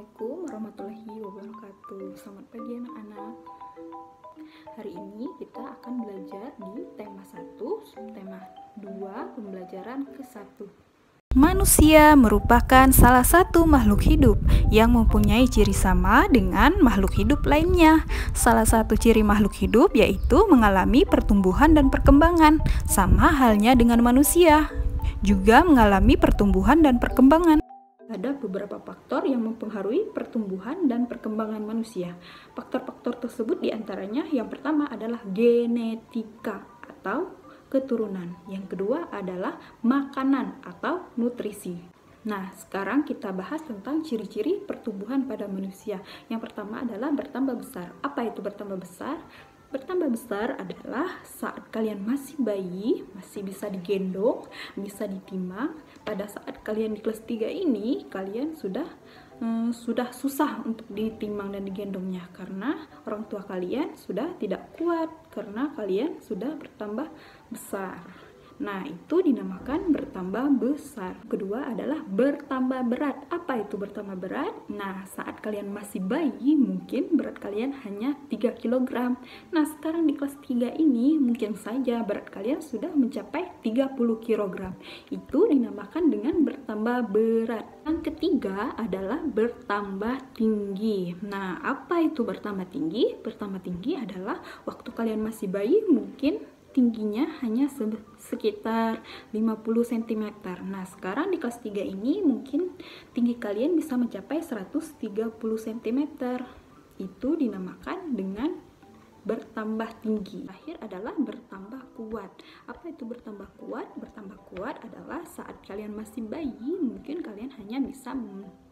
Assalamualaikum warahmatullahi wabarakatuh. Selamat pagi anak-anak. Hari ini kita akan belajar di tema 1, subtema 2, pembelajaran ke-1. Manusia merupakan salah satu makhluk hidup yang mempunyai ciri sama dengan makhluk hidup lainnya. Salah satu ciri makhluk hidup yaitu mengalami pertumbuhan dan perkembangan, sama halnya dengan manusia, juga mengalami pertumbuhan dan perkembangan. Ada beberapa faktor yang mempengaruhi pertumbuhan dan perkembangan manusia. Faktor-faktor tersebut diantaranya yang pertama adalah genetika atau keturunan. Yang kedua adalah makanan atau nutrisi. Nah, sekarang kita bahas tentang ciri-ciri pertumbuhan pada manusia. Yang pertama adalah bertambah besar. Apa itu bertambah besar? Bertambah besar adalah saat kalian masih bayi, masih bisa digendong, bisa ditimang. Pada saat kalian di kelas 3 ini, kalian sudah susah untuk ditimang dan digendongnya karena orang tua kalian sudah tidak kuat karena kalian sudah bertambah besar. Nah, itu dinamakan bertambah besar. Kedua adalah bertambah berat. Apa itu bertambah berat? Nah, saat kalian masih bayi, mungkin berat kalian hanya 3 kg. Nah, sekarang di kelas 3 ini, mungkin saja berat kalian sudah mencapai 30 kg. Itu dinamakan dengan bertambah berat. Yang ketiga adalah bertambah tinggi. Nah, apa itu bertambah tinggi? Bertambah tinggi adalah waktu kalian masih bayi, mungkin tingginya hanya sekitar 50 cm. Nah, sekarang di kelas 3 ini mungkin tinggi kalian bisa mencapai 130 cm. Itu dinamakan dengan bertambah tinggi. Terakhir adalah bertambah kuat. Apa itu bertambah kuat? Bertambah kuat adalah saat kalian masih bayi, mungkin kalian hanya bisa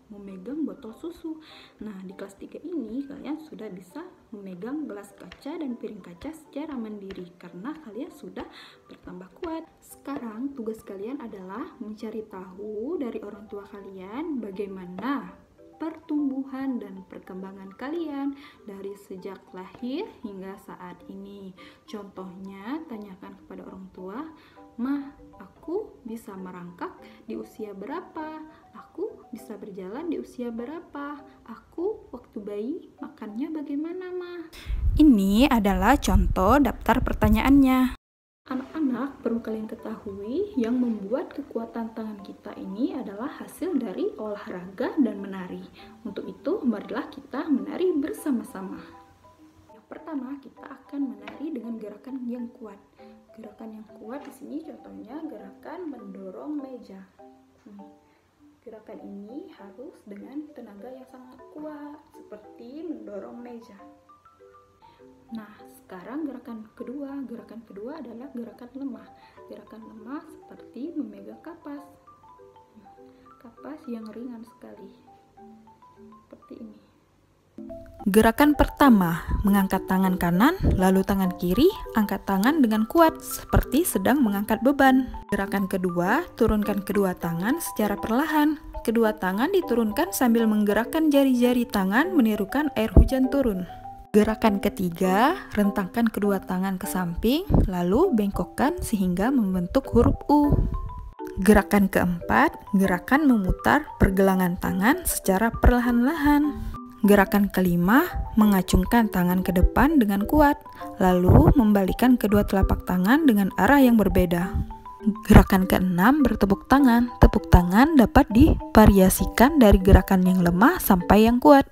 memegang botol susu. Nah, di kelas 3 ini kalian sudah bisa memegang gelas kaca dan piring kaca secara mandiri karena kalian sudah bertambah kuat. Sekarang tugas kalian adalah mencari tahu dari orang tua kalian bagaimana pertumbuhan dan perkembangan kalian dari sejak lahir hingga saat ini. Contohnya, tanyakan kepada orang tua, "Mah, aku bisa merangkak di usia berapa? Aku bisa berjalan di usia berapa? Aku waktu bayi makannya bagaimana, Mah?" Ini adalah contoh daftar pertanyaannya. Anak-anak, perlu kalian ketahui yang membuat kekuatan tangan kita ini adalah hasil dari olahraga dan menari. Untuk itu, marilah kita menari bersama-sama. Yang pertama, kita akan menari dengan gerakan yang kuat. Gerakan yang kuat di sini contohnya gerakan mendorong meja. Gerakan ini harus dengan tenaga yang sangat kuat, seperti mendorong meja. Nah, sekarang gerakan kedua adalah gerakan lemah. Gerakan lemah seperti memegang kapas. Kapas yang ringan sekali. Seperti ini. Gerakan pertama, mengangkat tangan kanan, lalu tangan kiri, angkat tangan dengan kuat, seperti sedang mengangkat beban. Gerakan kedua, turunkan kedua tangan secara perlahan. Kedua tangan diturunkan sambil menggerakkan jari-jari tangan menirukan air hujan turun. Gerakan ketiga, rentangkan kedua tangan ke samping, lalu bengkokkan sehingga membentuk huruf U. Gerakan keempat, gerakan memutar pergelangan tangan secara perlahan-lahan. Gerakan kelima, mengacungkan tangan ke depan dengan kuat, lalu membalikkan kedua telapak tangan dengan arah yang berbeda. Gerakan keenam, bertepuk tangan. Tepuk tangan dapat divariasikan dari gerakan yang lemah sampai yang kuat.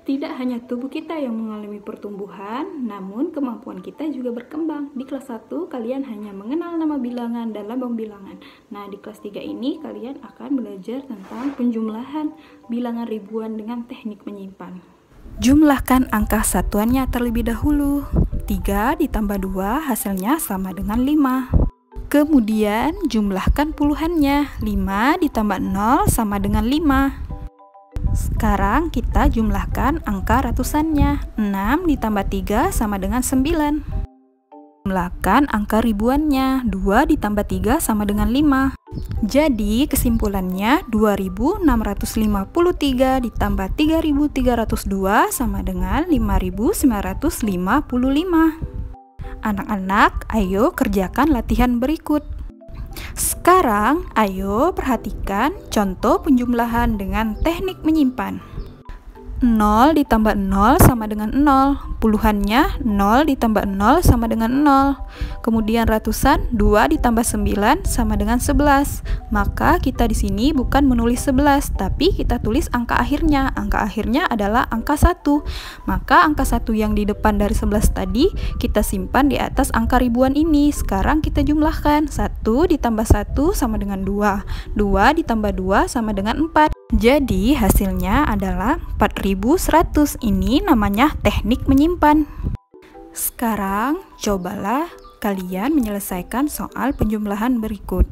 Tidak hanya tubuh kita yang mengalami pertumbuhan, namun kemampuan kita juga berkembang. Di kelas 1, kalian hanya mengenal nama bilangan dan lambang bilangan. Nah, di kelas 3 ini, kalian akan belajar tentang penjumlahan bilangan ribuan dengan teknik menyimpan. Jumlahkan angka satuannya terlebih dahulu. 3 ditambah 2 hasilnya sama dengan 5. Kemudian, jumlahkan puluhannya. 5 ditambah 0 sama dengan 5. Sekarang kita jumlahkan angka ratusannya. 6 ditambah 3 sama dengan 9. Jumlahkan angka ribuannya. 2 ditambah 3 sama dengan 5. Jadi kesimpulannya 2653 ditambah 3302 sama dengan 5955. Anak-anak, ayo kerjakan latihan berikut. Sekarang, ayo perhatikan contoh penjumlahan dengan teknik menyimpan. 0 ditambah 0 sama dengan 0. Puluhannya 0 ditambah 0 sama dengan 0. Kemudian ratusan 2 ditambah 9 sama dengan 11. Maka kita di sini bukan menulis 11, tapi kita tulis angka akhirnya. Angka akhirnya adalah angka 1. Maka angka 1 yang di depan dari 11 tadi kita simpan di atas angka ribuan ini. Sekarang kita jumlahkan. 1 ditambah 1 sama dengan 2. 2 ditambah 2 sama dengan 4. Jadi hasilnya adalah 4100. Ini namanya teknik menyimpan. Sekarang cobalah kalian menyelesaikan soal penjumlahan berikut.